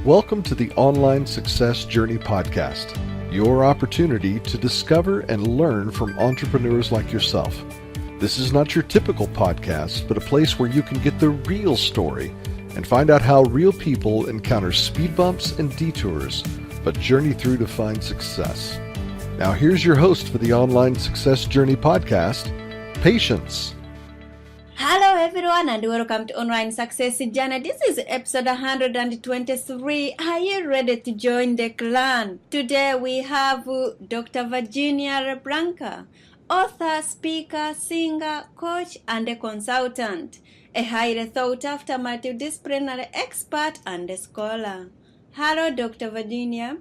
Welcome to the Online Success Journey Podcast, your opportunity to discover and learn from entrepreneurs like yourself. This is not your typical podcast, but a place where you can get the real story and find out how real people encounter speed bumps and detours, but journey through to find success. Now here's your host for the Online Success Journey Podcast, Patience. Hello everyone and welcome to Online Success Journey. This is episode 123. Are you ready to join the clan? Today we have Dr. Virginia LeBlanc, author, speaker, singer, coach, and a consultant, a highly sought after multidisciplinary expert and a scholar. Hello, Dr. Virginia.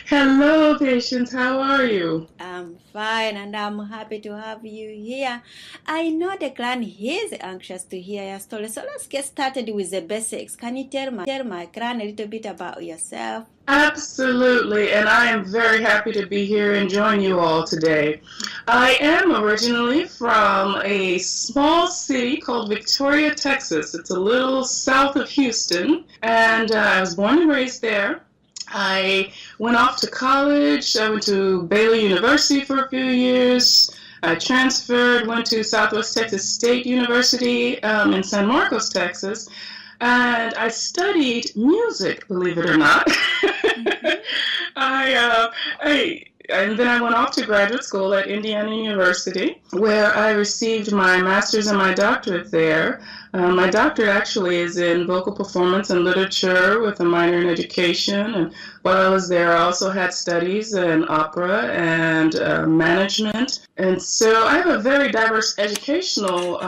Hello, Patience. How are you? I'm fine and I'm happy to have you here. I know the clan is anxious to hear your story, so let's get started with the basics. Can you tell my clan a little bit about yourself? Absolutely, and I am very happy to be here and join you all today. I am originally from a small city called Victoria, Texas. It's a little south of Houston, and I was born and raised there. I went off to college. I went to Baylor University for a few years. I transferred, went to Southwest Texas State University in San Marcos, Texas, and I studied music, believe it or not. And then I went off to graduate school at Indiana University, where I received my master's and my doctorate there. My doctorate actually is in vocal performance and literature with a minor in education. And while I was there, I also had studies in opera and management. And so I have a very diverse educational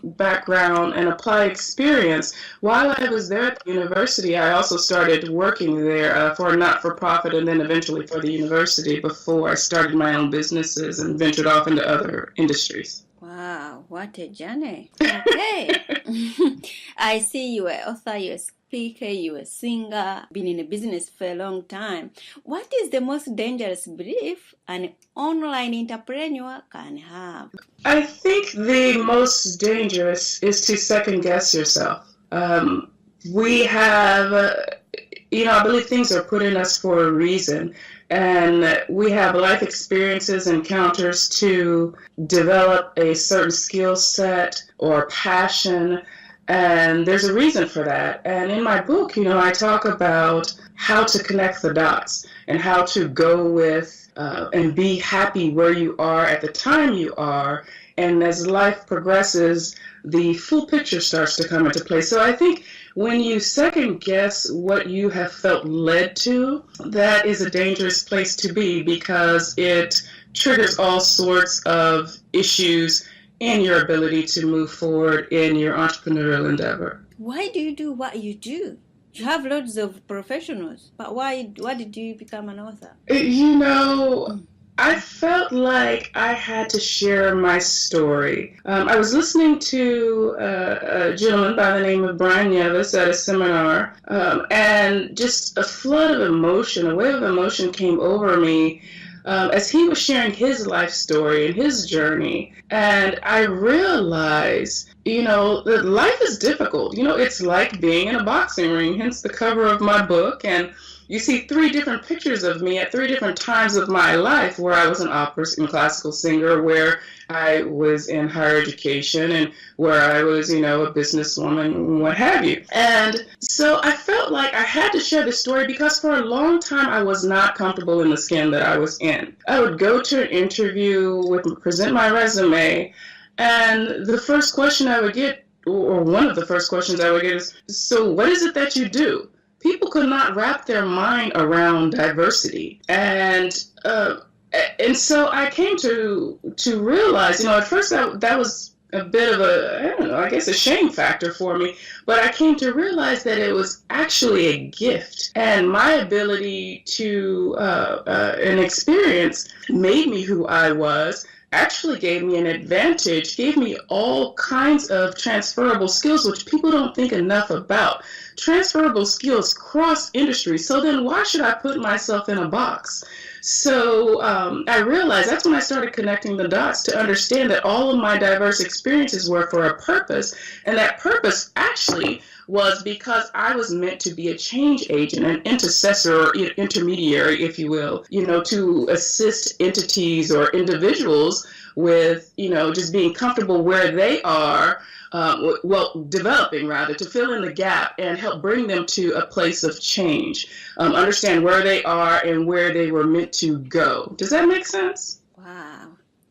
background and applied experience. While I was there at the university, I also started working there for a not-for-profit and then eventually for the university before I started my own businesses and ventured off into other industries. Wow, what a journey. Okay. I see you are an author, you're a speaker, you're a singer, been in a business for a long time. What is the most dangerous belief an online entrepreneur can have? I think the most dangerous is to second guess yourself. We have, I believe things are put in us for a reason. And we have life experiences, encounters to develop a certain skill set or passion, and there's a reason for that. And in my book, I talk about how to connect the dots and how to go with and be happy where you are at the time you are. And as life progresses, the full picture starts to come into play. So I think when you second guess what you have felt led to, that is a dangerous place to be because it triggers all sorts of issues in your ability to move forward in your entrepreneurial endeavor. Why do you do what you do? You have loads of professionals, but why did you become an author? I felt like I had to share my story. I was listening to a gentleman by the name of Brian Nieves at a seminar, and just a flood of emotion, a wave of emotion came over me as he was sharing his life story and his journey. And I realized, that life is difficult. It's like being in a boxing ring, hence the cover of my book. And you see 3 different pictures of me at 3 different times of my life where I was an opera and classical singer, where I was in higher education, and where I was, a businesswoman, what have you. And so I felt like I had to share this story because for a long time I was not comfortable in the skin that I was in. I would go to an interview, present my resume, and the first question I would get, or one of the first questions I would get is, so what is it that you do? People could not wrap their mind around diversity. And so I came to realize, at first that was a bit of a shame factor for me. But I came to realize that it was actually a gift. And my ability to, an experience made me who I was, actually gave me an advantage, gave me all kinds of transferable skills, which people don't think enough about. transferable skills cross industries. So then why should I put myself in a box? So I realized that's when I started connecting the dots to understand that all of my diverse experiences were for a purpose. And that purpose actually was because I was meant to be a change agent, an intercessor or intermediary, if you will, to assist entities or individuals with, just being comfortable where they are, developing rather, to fill in the gap and help bring them to a place of change, understand where they are and where they were meant to go. Does that make sense? Wow.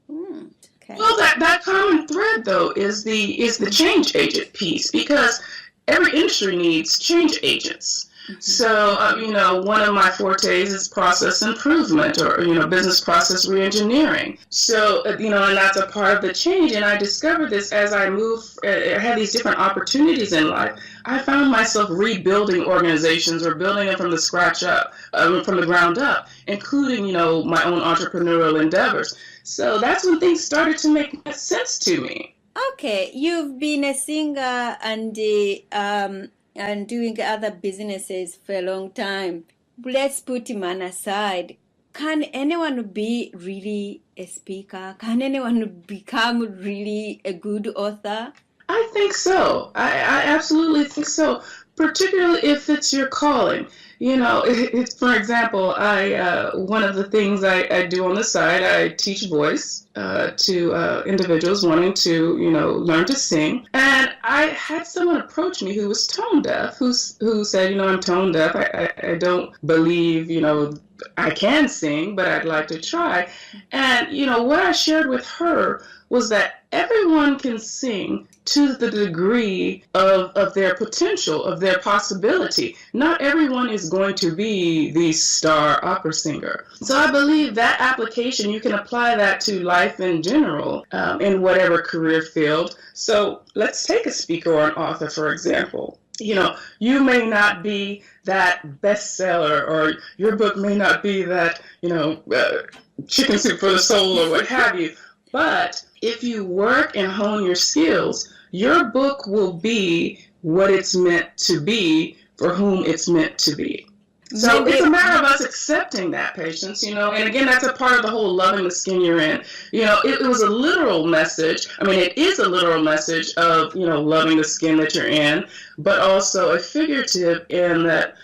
Okay. Well, that common thread, though, is the change agent piece, because every industry needs change agents. So, one of my fortes is process improvement or, business process reengineering. So, and that's a part of the change. And I discovered this as I had these different opportunities in life. I found myself rebuilding organizations or building them from the from the ground up, including, my own entrepreneurial endeavors. So that's when things started to make sense to me. Okay, you've been a singer and doing other businesses for a long time. Let's put man aside. Can anyone be really a speaker? Can anyone become really a good author? I think so. I absolutely think so, particularly if it's your calling. For example, one of the things I do on the side, I teach voice to individuals wanting to, learn to sing. And I had someone approach me who was tone deaf, who said, I'm tone deaf. I don't believe, I can sing, but I'd like to try. And, what I shared with her was that everyone can sing to the degree of their potential, of their possibility. Not everyone is going to be the star opera singer. So I believe that application, you can apply that to life in general, in whatever career field. So let's take a speaker or an author, for example. You may not be that bestseller, or your book may not be that, chicken soup for the soul or what have you. But if you work and hone your skills, your book will be what it's meant to be for whom it's meant to be. So it's a matter of us accepting that, Patience, and again, that's a part of the whole loving the skin you're in. It was a literal message. I mean, it is a literal message of, loving the skin that you're in, but also a figurative in that,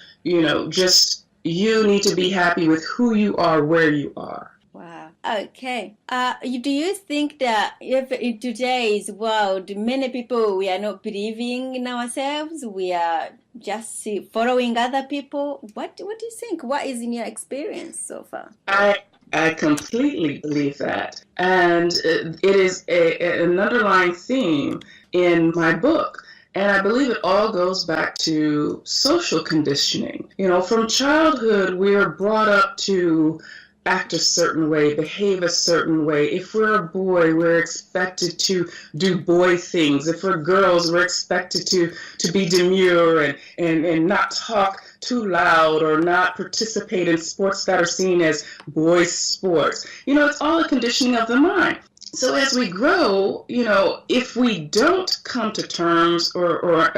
just you need to be happy with who you are, where you are. Wow. Okay. Do you think that if in today's world, many people, we are not believing in ourselves, we are just following other people? What do you think? What is in your experience so far? I completely believe that. And it is an underlying theme in my book. And I believe it all goes back to social conditioning. From childhood, we are brought up to act a certain way, behave a certain way. If we're a boy, we're expected to do boy things. If we're girls, we're expected to be demure and not talk too loud or not participate in sports that are seen as boys' sports. It's all a conditioning of the mind. So as we grow, if we don't come to terms or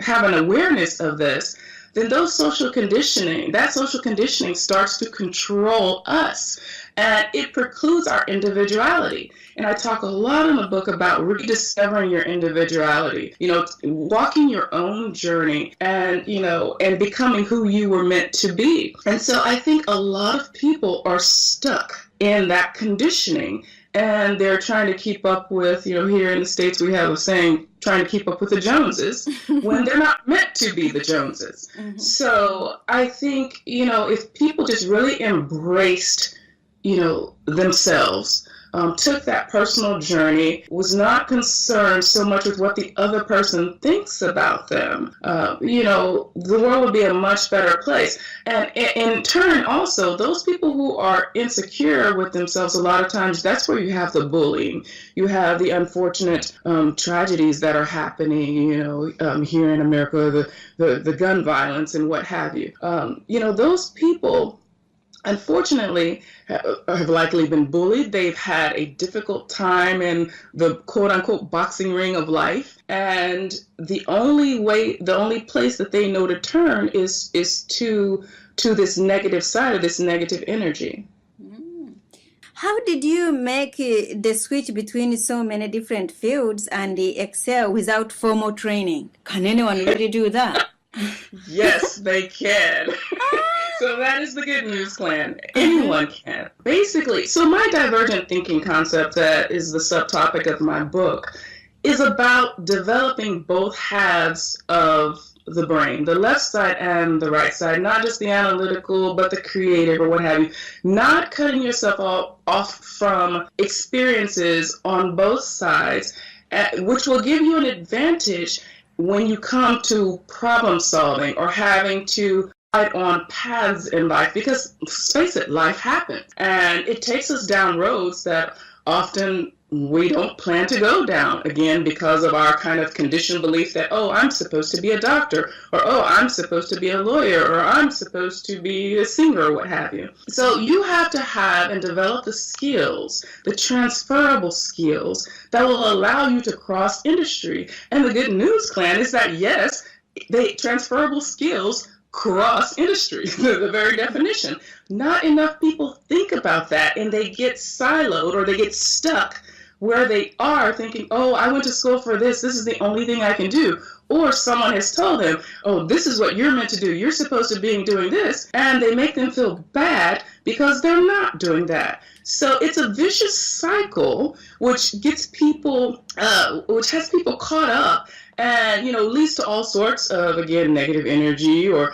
have an awareness of this, then that social conditioning starts to control us, and it precludes our individuality. And I talk a lot in the book about rediscovering your individuality, walking your own journey and becoming who you were meant to be. And so I think a lot of people are stuck in that conditioning, and they're trying to keep up with, here in the States we have a saying, trying to keep up with the Joneses, when they're not meant to be the Joneses. Mm-hmm. So I think, if people just really embraced, themselves, took that personal journey, was not concerned so much with what the other person thinks about them, the world would be a much better place. And in turn, also, those people who are insecure with themselves, a lot of times, that's where you have the bullying. You have the unfortunate tragedies that are happening, here in America, the gun violence and what have you. Those people unfortunately, have likely been bullied. They've had a difficult time in the quote unquote boxing ring of life. And the only place that they know to turn is to this negative side, of this negative energy. How did you make the switch between so many different fields and excel without formal training? Can anyone really do that? Yes, they can. So that is the good news, Clan. Anyone can. Basically, so my divergent thinking concept, that is the subtopic of my book, is about developing both halves of the brain, the left side and the right side, not just the analytical, but the creative or what have you. Not cutting yourself off from experiences on both sides, which will give you an advantage when you come to problem solving or having to fight on paths in life. Because, face it, life happens. And it takes us down roads that often we don't plan to go down, again, because of our kind of conditioned belief that, oh, I'm supposed to be a doctor, or oh, I'm supposed to be a lawyer, or I'm supposed to be a singer, or what have you. So you have to have and develop the skills, the transferable skills that will allow you to cross industry. And the good news, Clan, is that yes, transferable skills cross industry, the very definition. Not enough people think about that, and they get siloed or they get stuck where they are thinking, oh, I went to school for this is the only thing I can do. Or someone has told them, oh, this is what you're meant to do. You're supposed to be doing this. And they make them feel bad because they're not doing that. So it's a vicious cycle which gets people, which has people caught up, and leads to all sorts of, again, negative energy or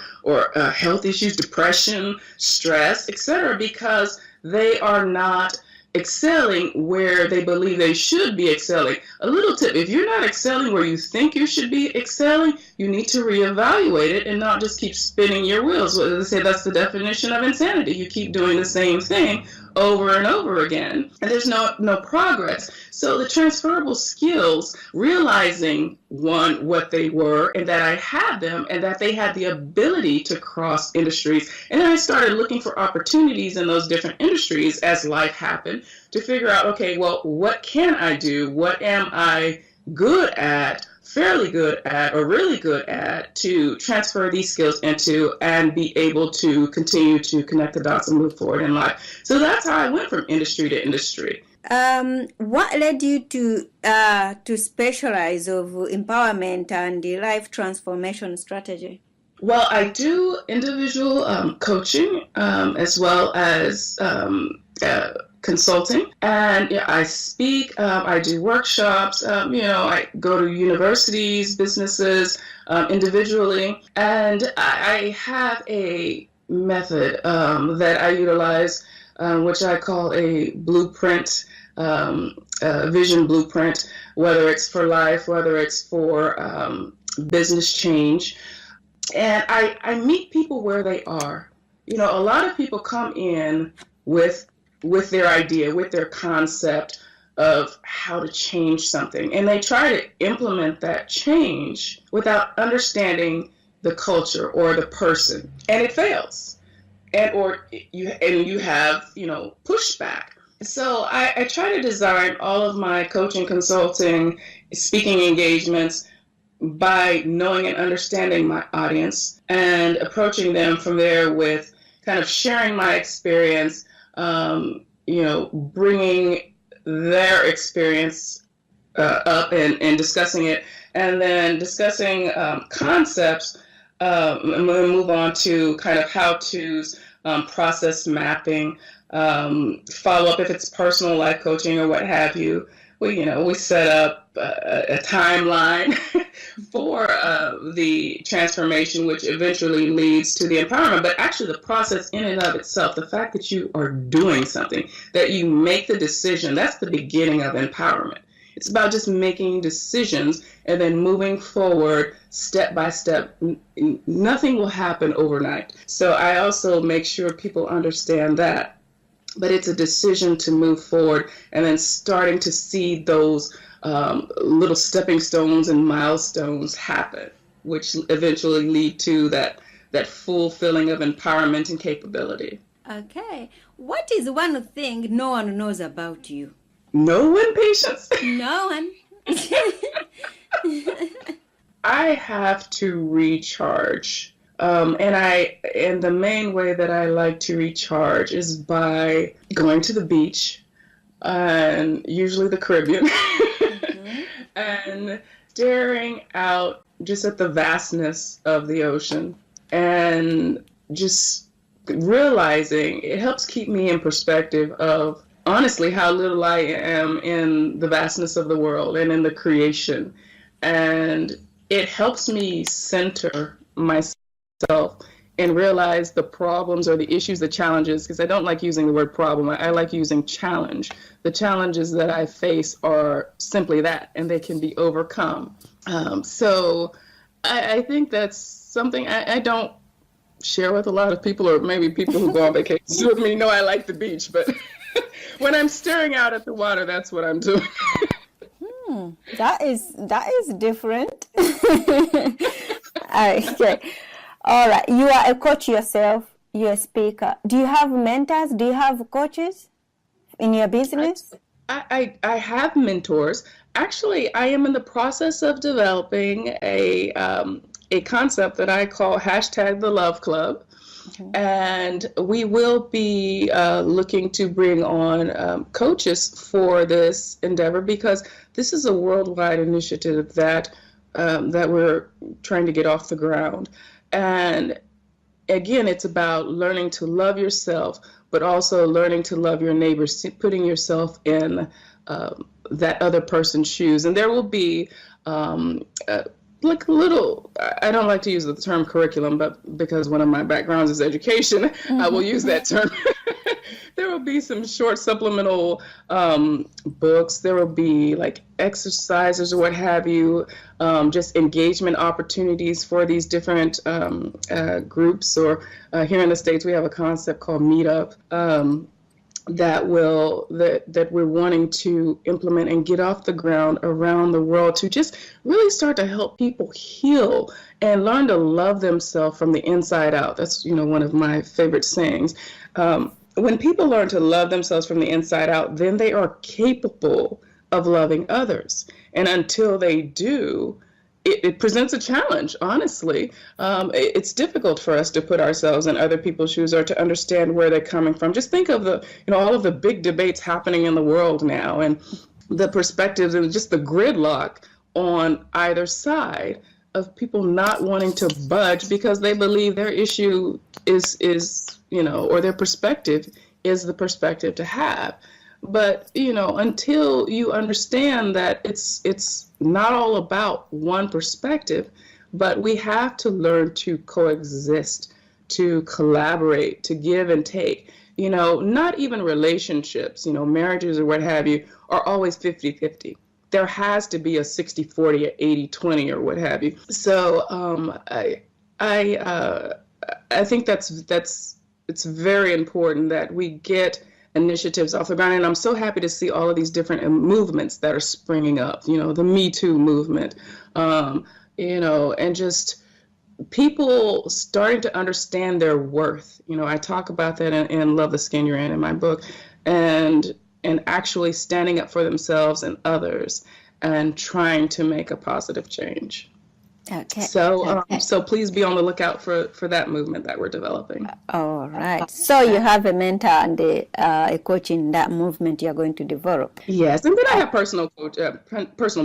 health issues, depression, stress, etc., because they are not excelling where they believe they should be excelling. A little tip: if you're not excelling where you think you should be excelling, you need to reevaluate it and not just keep spinning your wheels. Well, they say that's the definition of insanity. You keep doing the same thing over and over again, and there's no progress. So the transferable skills, realizing, one, what they were, and that I had them, and that they had the ability to cross industries. And then I started looking for opportunities in those different industries as life happened, to figure out, okay, well, what can I do? What am I good at, fairly good at, or really good at, to transfer these skills into and be able to continue to connect the dots and move forward in life. So that's how I went from industry to industry. What led you to specialize of empowerment and the life transformation strategy? Well, I do individual coaching as well as consulting, and I speak, I do workshops, I go to universities, businesses, individually, and I have a method that I utilize, which I call a blueprint, vision blueprint, whether it's for life, whether it's for business change. And I meet people where they are. A lot of people come in with their idea, with their concept of how to change something, and they try to implement that change without understanding the culture or the person, and it fails, or you have pushback. So I try to design all of my coaching, consulting, speaking engagements by knowing and understanding my audience and approaching them from there with kind of sharing my experience, bringing their experience up and discussing it, and then discussing concepts, and then move on to kind of how-tos, process mapping, follow up if it's personal life coaching or what have you. We set up a timeline for the transformation, which eventually leads to the empowerment. But actually the process in and of itself, the fact that you are doing something, that you make the decision, that's the beginning of empowerment. It's about just making decisions and then moving forward step by step. Nothing will happen overnight. So I also make sure people understand that. But it's a decision to move forward, and then starting to see those little stepping stones and milestones happen, which eventually lead to that full feeling of empowerment and capability. Okay. What is one thing no one knows about you? No one, Patience. No one. I have to recharge. And the main way that I like to recharge is by going to the beach, and usually the Caribbean, and staring out just at the vastness of the ocean, and just realizing it helps keep me in perspective of honestly how little I am in the vastness of the world and in the creation. And it helps me center myself and realize the problems or the issues, the challenges, because I don't like using the word problem. I like using challenge. The challenges that I face are simply that, and they can be overcome. So I think that's something I don't share with a lot of people, or maybe people who go on vacations with me know I like the beach, but when I'm staring out at the water, that's what I'm doing. That is different. Okay. All right. You are a coach yourself. You're a speaker. Do you have mentors? Do you have coaches in your business? I have mentors. Actually, I am in the process of developing a concept that I call #the Love Club. And we will be looking to bring on coaches for this endeavor, because this is a worldwide initiative that we're trying to get off the ground. And again, it's about learning to love yourself, but also learning to love your neighbors, putting yourself in that other person's shoes. And there will be like a little, I don't like to use the term curriculum, but because one of my backgrounds is education, I will use that term. There will be some short supplemental books. There will be like exercises or what have you, just engagement opportunities for these different groups. Or here in the States, we have a concept called Meetup. That we're wanting to implement and get off the ground around the world to just really start to help people heal and learn to love themselves from the inside out. That's, one of my favorite sayings. When people learn to love themselves from the inside out, then they are capable of loving others. And until they do, it presents a challenge, honestly. It's difficult for us to put ourselves in other people's shoes or to understand where they're coming from. Just think of all of the big debates happening in the world now, and the perspectives and just the gridlock on either side of people not wanting to budge because they believe their issue is or their perspective is the perspective to have. But, until you understand that it's not all about one perspective, but we have to learn to coexist, to collaborate, to give and take. Not even relationships, marriages or what have you, are always 50-50. There has to be a 60-40, a 80-20 or what have you. So I think it's very important that we get initiatives off the ground. And I'm so happy to see all of these different movements that are springing up, the Me Too movement, and just people starting to understand their worth. I talk about that in Love the Skin You're in my book, and actually standing up for themselves and others and trying to make a positive change. Okay. So please be on the lookout for that movement that we're developing. All right. So you have a mentor and a coach in that movement you're going to develop. Yes, and then I have personal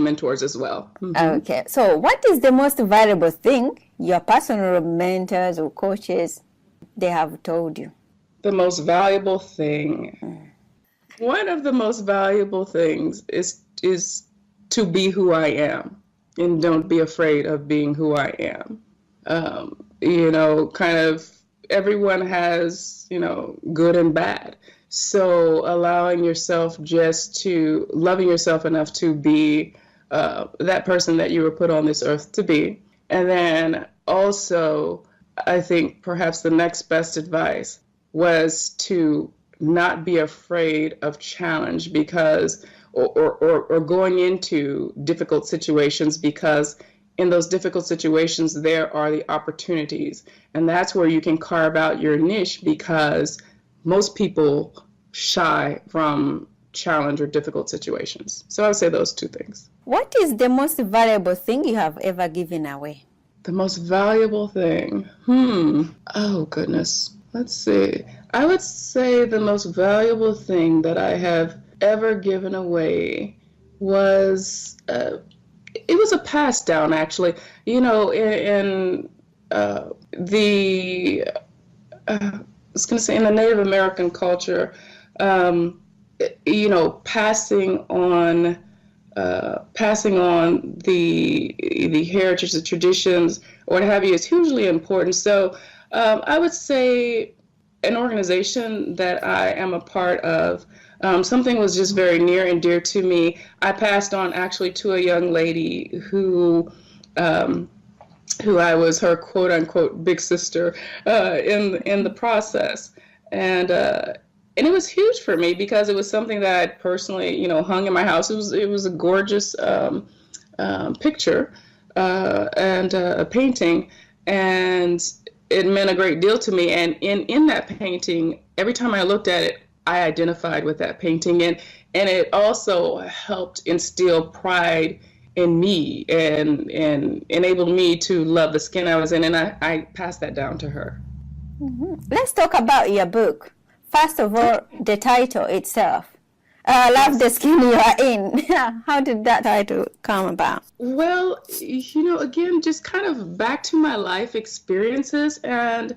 mentors as well. Mm-hmm. Okay. So what is the most valuable thing your personal mentors or coaches they have told you? The most valuable thing. One of the most valuable things is to be who I am. And don't be afraid of being who I am. Kind of everyone has, good and bad. So allowing yourself loving yourself enough to be that person that you were put on this earth to be. And then also, I think perhaps the next best advice was to not be afraid of challenge because or going into difficult situations, because in those difficult situations, there are the opportunities. And that's where you can carve out your niche, because most people shy from challenge or difficult situations. So I would say those two things. What is the most valuable thing you have ever given away? The most valuable thing? Oh, goodness. Let's see. I would say the most valuable thing that I have ever given away was, it was a pass down, actually. You know, in the, I was going to say in the Native American culture, you know, passing on the heritage, the traditions, or what have you, is hugely important. So I would say an organization that I am a part of, something was just very near and dear to me. I passed on actually to a young lady who I was her quote unquote big sister in the process. And it was huge for me because it was something that I personally, you know, hung in my house. It was a gorgeous picture and a painting, and it meant a great deal to me. And in that painting, every time I looked at it, I identified with that painting, and it also helped instill pride in me and enabled me to love the skin I was in, and I passed that down to her. Mm-hmm. Let's talk about your book. First of all, the title itself. Love the Skin You Are In. How did that title come about? Well, you know, again, just kind of back to my life experiences, and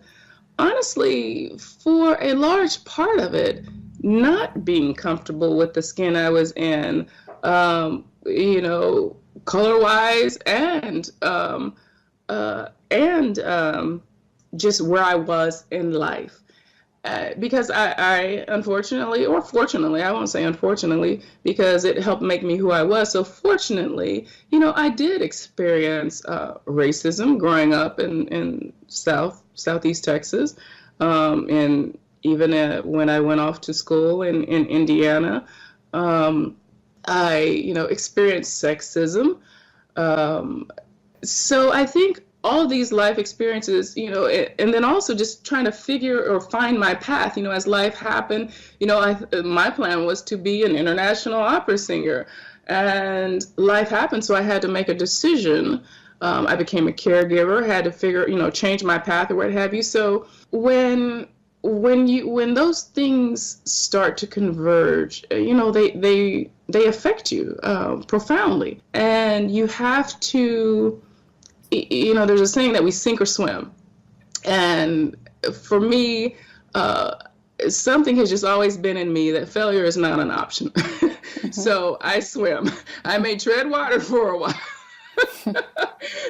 honestly, for a large part of it, not being comfortable with the skin I was in, you know, color-wise and just where I was in life. Because I unfortunately, or fortunately, I won't say unfortunately, because it helped make me who I was. So fortunately, you know, I did experience racism growing up in Southeast Texas, and even when I went off to school in Indiana, I, you know, experienced sexism. So I think all of these life experiences, you know, and then also just trying to figure or find my path, you know, as life happened. You know, my plan was to be an international opera singer, and life happened, so I had to make a decision. I became a caregiver, had to figure, you know, change my path or what have you. So when those things start to converge, you know, they affect you profoundly, and you have to. You know, there's a saying that we sink or swim. And for me, something has just always been in me that failure is not an option. Mm-hmm. So I swim. I may tread water for a while,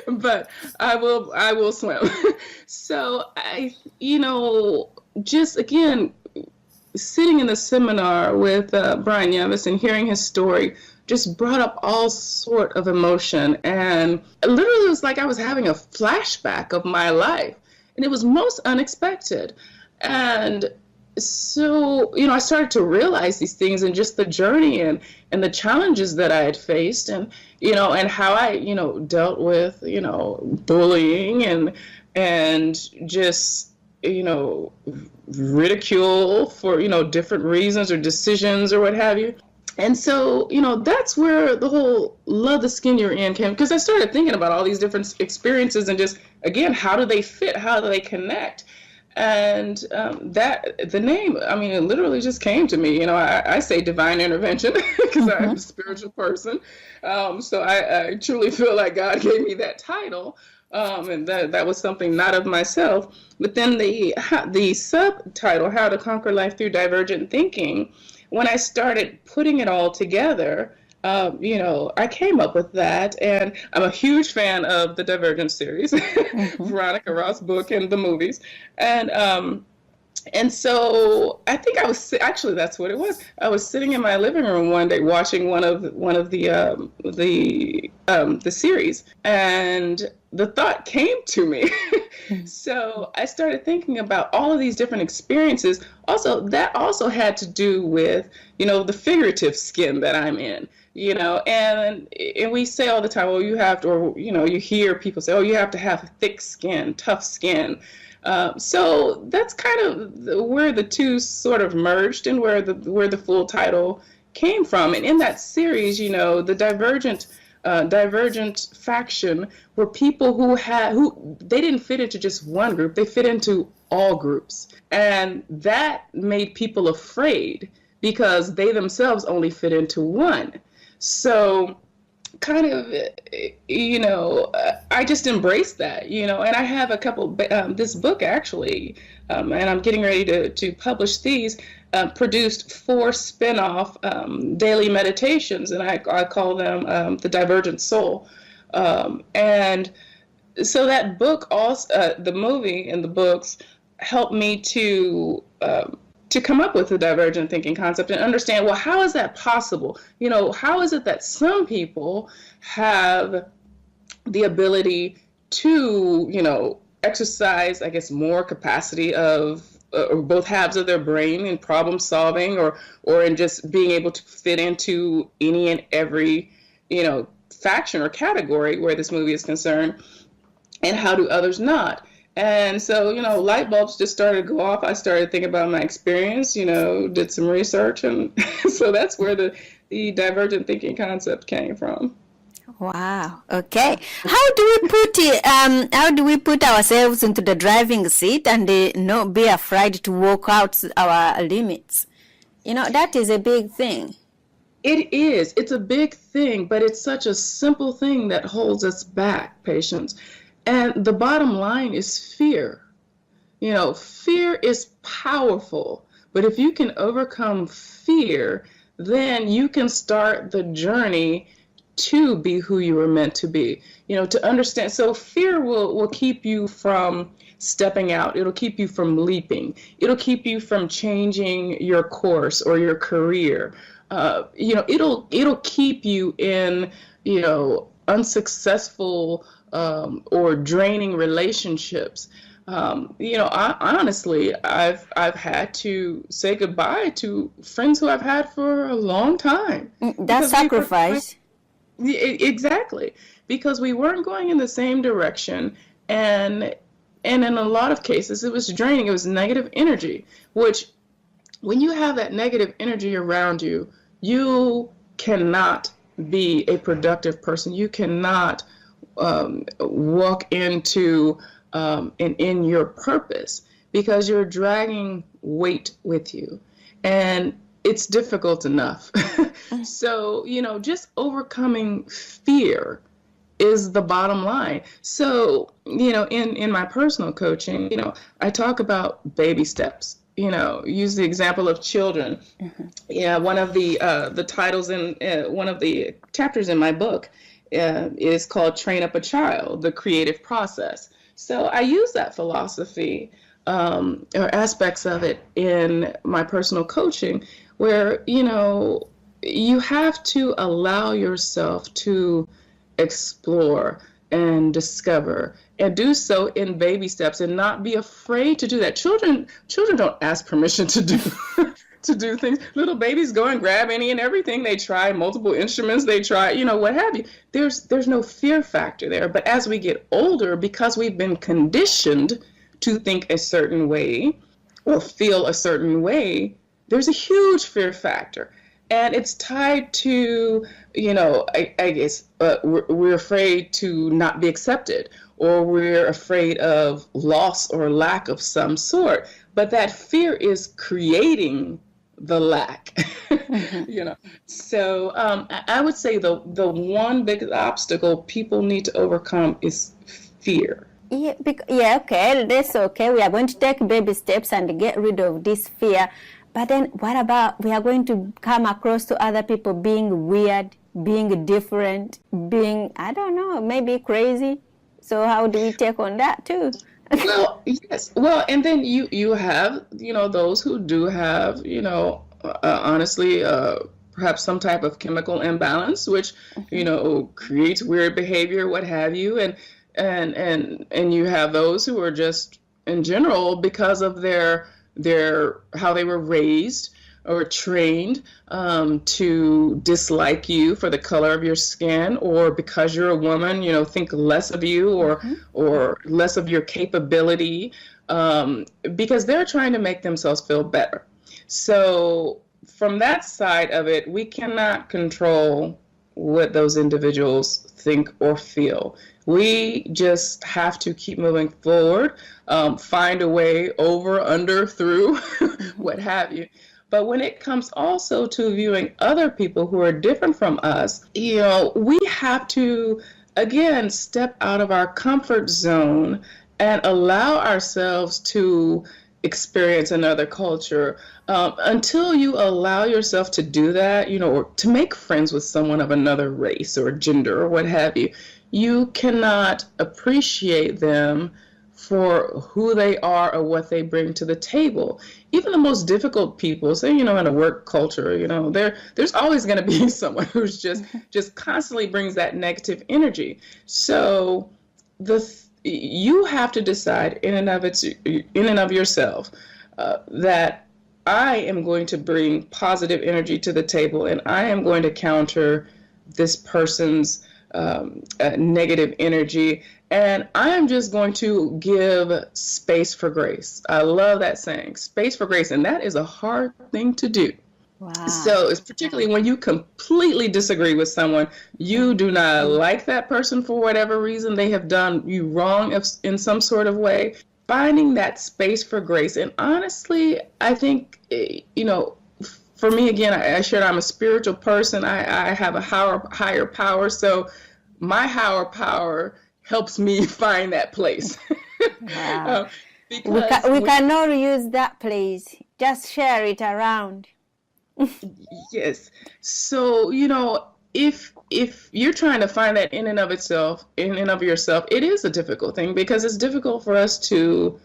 but I will swim. So you know, just again, sitting in the seminar with Brian Yavis and hearing his story just brought up all sort of emotion, and literally it was like I was having a flashback of my life, and it was most unexpected. And so, you know, I started to realize these things, and just the journey and the challenges that I had faced, and, you know, and how I, you know, dealt with, you know, bullying and just, you know, ridicule for, you know, different reasons or decisions or what have you. And so, you know, that's where the whole love the skin you're in came, because I started thinking about all these different experiences and just, again, how do they fit? How do they connect? And that the name, I mean, it literally just came to me. You know, I say divine intervention because I'm a spiritual person. So I truly feel like God gave me that title. And that was something not of myself. But then the subtitle, How to Conquer Life Through Divergent Thinking, when I started putting it all together, you know, I came up with that, and I'm a huge fan of the Divergent series, Veronica Roth's book and the movies, and so I think I was actually that's what it was. I was sitting in my living room one day watching one of the series, and the thought came to me. So I started thinking about all of these different experiences. Also, that also had to do with, you know, the figurative skin that I'm in, you know, and we say all the time, well, you have to, or, you know, you hear people say, oh, you have to have thick skin, tough skin. So that's kind of where the two sort of merged and where the full title came from. And in that series, the Divergent faction were people who they didn't fit into just one group, they fit into all groups. And that made people afraid because they themselves only fit into one. So kind of, I just embraced that, and I have a couple, this book actually, and I'm getting ready to publish these, produced 4 spin-off daily meditations, and I call them the Divergent Soul. And so that book, also, the movie and the books helped me to come up with the divergent thinking concept and understand, well, how is that possible? How is it that some people have the ability to, exercise, I guess, more capacity of or both halves of their brain in problem solving or in just being able to fit into any and every, faction or category where this movie is concerned, and how do others not? And so, light bulbs just started to go off. I started thinking about my experience, did some research. And so that's where the divergent thinking concept came from. Wow. Okay. How do we put ourselves into the driving seat and not be afraid to walk out our limits? That is a big thing. It is. It's a big thing, but it's such a simple thing that holds us back, patients. And the bottom line is fear. Fear is powerful, but if you can overcome fear, then you can start the journey to be who you were meant to be, to understand. So fear will keep you from stepping out. It'll keep you from leaping. It'll keep you from changing your course or your career. It'll keep you in, unsuccessful or draining relationships. Honestly, I've had to say goodbye to friends who I've had for a long time. That's sacrifice. Exactly, because we weren't going in the same direction, and in a lot of cases it was draining. It was negative energy, which when you have that negative energy around you, you cannot be a productive person. You cannot walk into and in your purpose, because you're dragging weight with you, and it's difficult enough. So, just overcoming fear is the bottom line. So, in my personal coaching, I talk about baby steps. Use the example of children. Mm-hmm. Yeah, one of the titles in one of the chapters in my book is called Train Up a Child, the Creative Process. So I use that philosophy or aspects of it in my personal coaching, where, you have to allow yourself to explore and discover, and do so in baby steps, and not be afraid to do that. Children don't ask permission to do things. Little babies go and grab any and everything. They try multiple instruments. They try, what have you. There's no fear factor there. But as we get older, because we've been conditioned to think a certain way or feel a certain way, there's a huge fear factor. And it's tied to, I guess we're afraid to not be accepted, or we're afraid of loss or lack of some sort. But that fear is creating the lack, So I would say the one big obstacle people need to overcome is fear. Yeah, okay, that's okay. We are going to take baby steps and get rid of this fear. But then what about we are going to come across to other people being weird, being different, being, I don't know, maybe crazy? So how do we take on that too? Well, yes. Well, and then you have, those who do have, honestly, perhaps some type of chemical imbalance, which, creates weird behavior, what have you. And you have those who are just, in general, because of their how they were raised or trained to dislike you for the color of your skin, or because you're a woman, think less of you, or less of your capability, because they're trying to make themselves feel better. So from that side of it, we cannot control what those individuals think or feel. We just have to keep moving forward, find a way over, under, through, what have you. But when it comes also to viewing other people who are different from us, we have to, again, step out of our comfort zone and allow ourselves to experience another culture. Until you allow yourself to do that, or to make friends with someone of another race or gender or what have you, you cannot appreciate them for who they are or what they bring to the table. Even the most difficult people, say, in a work culture, there's always going to be someone who's just constantly brings that negative energy. So you have to decide in and of yourself that I am going to bring positive energy to the table, and I am going to counter this person's negative energy, and I am just going to give space for grace. I love that saying, space for grace, and that is a hard thing to do. Wow. So it's particularly when you completely disagree with someone, you do not like that person for whatever reason, they have done you wrong in some sort of way, finding that space for grace. And honestly, I think, for me, again, I shared I'm a spiritual person. I have a higher power. So my higher power helps me find that place. Wow. We can all use that place. Just share it around. Yes. So, if you're trying to find that in and of yourself, it is a difficult thing, because it's difficult for us to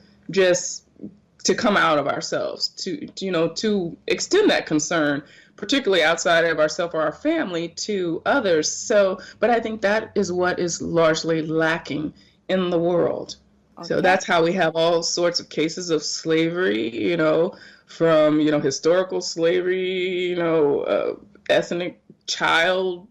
come out of ourselves, to extend that concern, particularly outside of ourselves or our family, to others. So, but I think that is what is largely lacking in the world. Okay. So that's how we have all sorts of cases of slavery, from, historical slavery, ethnic child,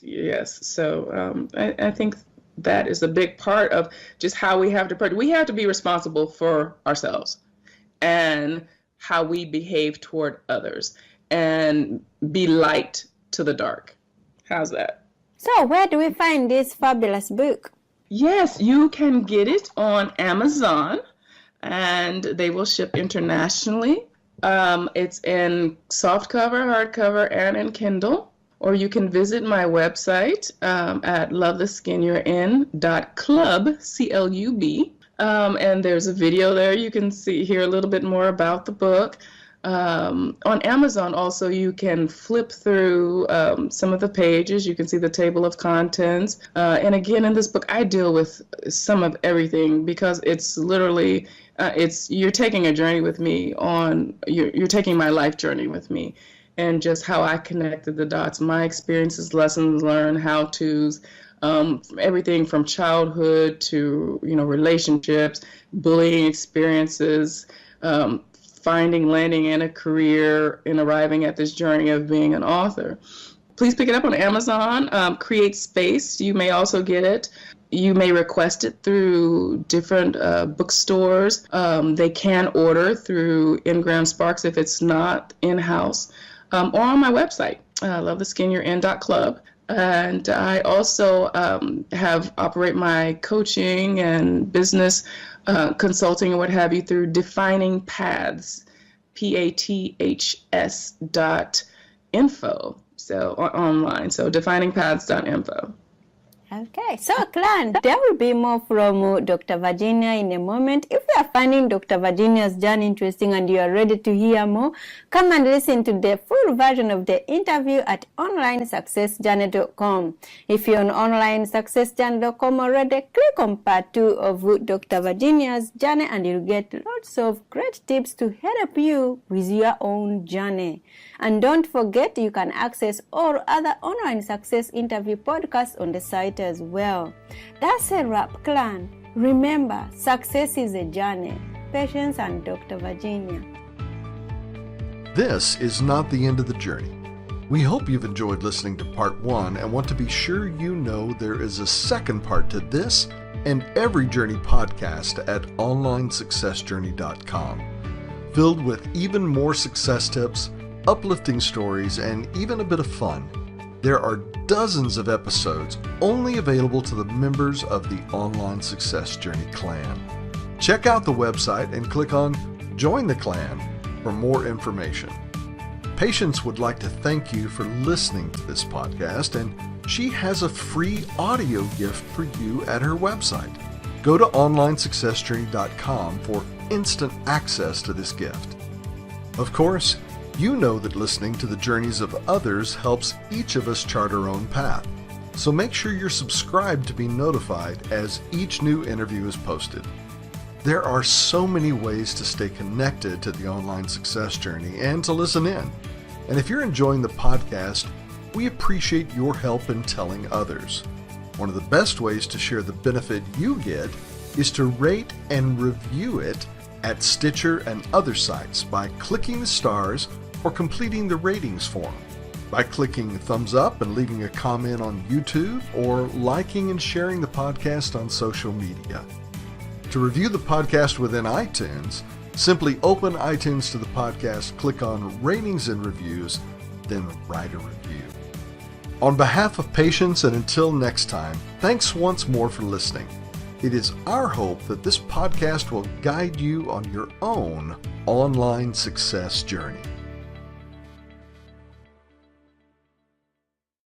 yes. So I think that is a big part of just how we have to be responsible for ourselves and how we behave toward others, and be light to the dark. How's that? So where do we find this fabulous book? Yes, you can get it on Amazon, and they will ship internationally. It's in softcover, hardcover, and in Kindle. Or you can visit my website at lovetheskinyourin.club, CLUB. And there's a video there. You can hear a little bit more about the book. On Amazon also, you can flip through some of the pages. You can see the table of contents. And again, in this book, I deal with some of everything, because it's literally, you're taking a journey with me you're taking my life journey with me, and just how I connected the dots, my experiences, lessons learned, how-tos, everything from childhood to, relationships, bullying experiences, landing in a career, and arriving at this journey of being an author. Please pick it up on Amazon. Create Space. You may also get it. You may request it through different bookstores. They can order through Ingram Sparks if it's not in-house, or on my website, lovetheskinyourin.club. And I also operate my coaching and business consulting and what have you through Defining Paths, paths.info. So online, so definingpaths.info. Okay, so Clan, there will be more from Dr. Virginia in a moment. If you are finding Dr. Virginia's journey interesting and you are ready to hear more, come and listen to the full version of the interview at onlinesuccessjourney.com. If you're on onlinesuccessjourney.com already, click on part 2 of Dr. Virginia's journey and you'll get lots of great tips to help you with your own journey. And don't forget, you can access all other online success interview podcasts on the site as well. That's a wrap, Clan. Remember, success is a journey. Patience and Dr. Virginia. This is not the end of the journey. We hope you've enjoyed listening to part 1 and want to be sure you know there is a second part to this and Every Journey podcast at onlinesuccessjourney.com, filled with even more success tips, uplifting stories, and even a bit of fun. There are dozens of episodes only available to the members of the Online Success Journey clan. Check out the website and click on Join the Clan for more information. Patience would like to thank you for listening to this podcast, and she has a free audio gift for you at her website. Go to onlinesuccessjourney.com for instant access to this gift. Of course, you know that listening to the journeys of others helps each of us chart our own path. So make sure you're subscribed to be notified as each new interview is posted. There are so many ways to stay connected to the Online Success Journey and to listen in. And if you're enjoying the podcast, we appreciate your help in telling others. One of the best ways to share the benefit you get is to rate and review it at Stitcher and other sites by clicking the stars or completing the ratings form, by clicking thumbs up and leaving a comment on YouTube, or liking and sharing the podcast on social media. To review the podcast within iTunes, simply open iTunes to the podcast, click on Ratings and Reviews, then write a review. On behalf of Patience, and until next time, thanks once more for listening. It is our hope that this podcast will guide you on your own online success journey.